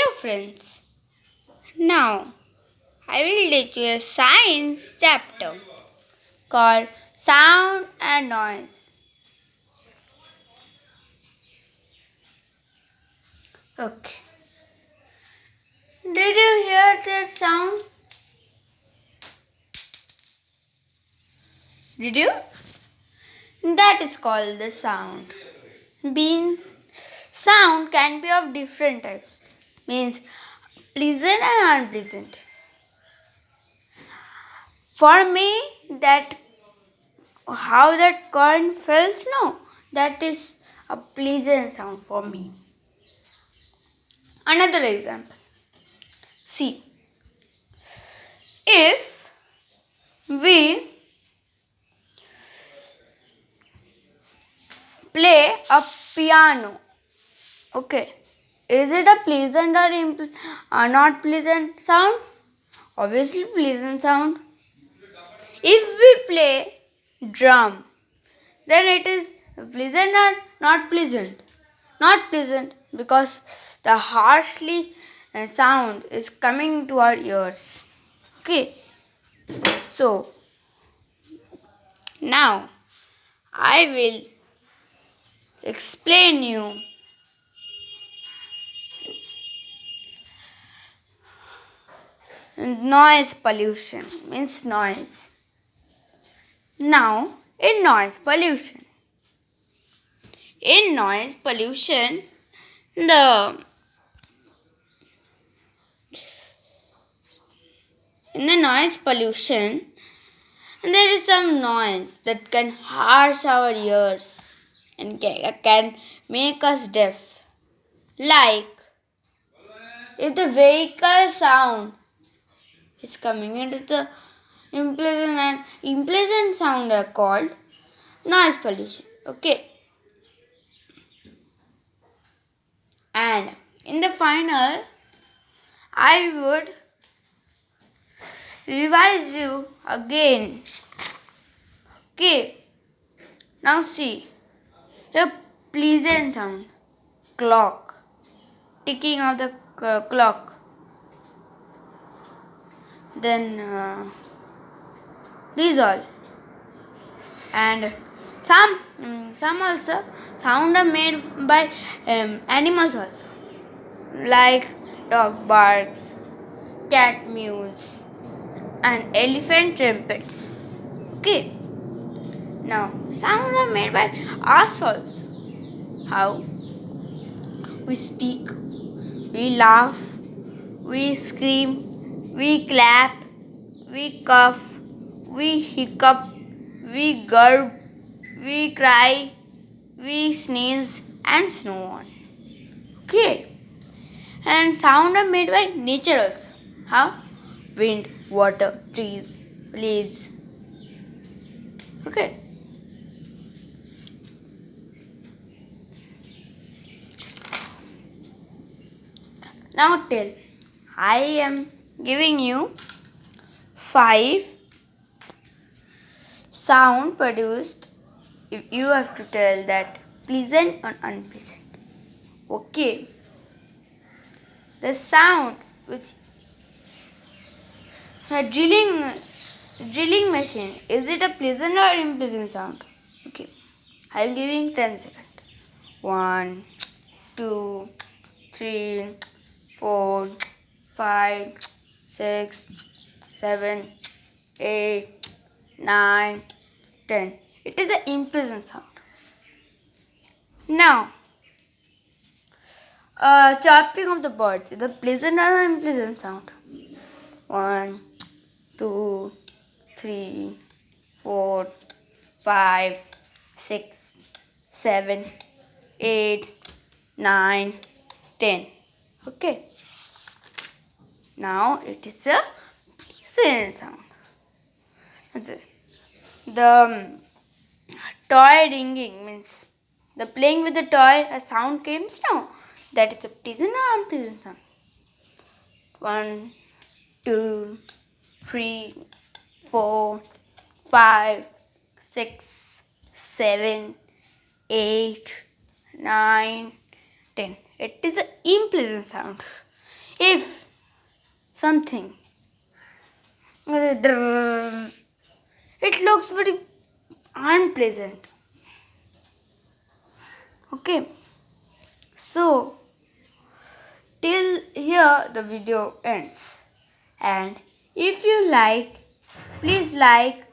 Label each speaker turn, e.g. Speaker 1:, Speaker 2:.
Speaker 1: Hello friends. Now I will teach you a science chapter called Sound and Noise. Okay. Did you hear that sound? Did you? That is called the sound. Means sound can be of different types. Means pleasant and unpleasant. For me, that how that coin falls, no, that is a pleasant sound for me. Another example. See, if we play a piano, okay, is it a pleasant or not pleasant sound? Obviously, pleasant sound. If we play drum, then it is pleasant or not pleasant? Not pleasant because the harshly sound is coming to our ears. Okay, so now I will explain you noise pollution. Means noise. Now in noise pollution, the in the noise pollution, there is some noise that can harsh our ears and can make us deaf. Like if the vehicle sound is coming, it is the unpleasant sound are called noise pollution. Okay. And in the final, I would revise you again. Okay. Now see the pleasant sound, clock, ticking of the clock. Then these all, and some also sound are made by animals also, like dog barks, cat mews, and elephant trumpets. Okay. Now sound are made by us also. How? We speak, we laugh, we scream, we clap, we cough, we hiccup, we gurp, we cry, we sneeze, and so on. Okay. And sound are made by nature also. How? Wind, water, trees, leaves. Okay. Now tell. I am giving you 5 sound produced. You have to tell that pleasant or unpleasant. Okay. The sound which a drilling machine, is it a pleasant or unpleasant sound? Okay. I am giving 10 seconds. 1, 2, 3, 4, 5, 6, 7, 8, 9, 10. It is an unpleasant sound. Now, chirping of the birds is a pleasant or unpleasant sound? 1, 2, 3, 4, 5, 6, 7, 8, 9, 10. Okay. Now it is a pleasant sound. The toy ringing means the playing with the toy, a sound comes now. That is a pleasant or unpleasant sound. 1, 2, 3, 4, 5, 6, 7, 8, 9, 10. It is an unpleasant sound. If something, it looks very unpleasant. Okay, so till here the video ends, and if you like, please like,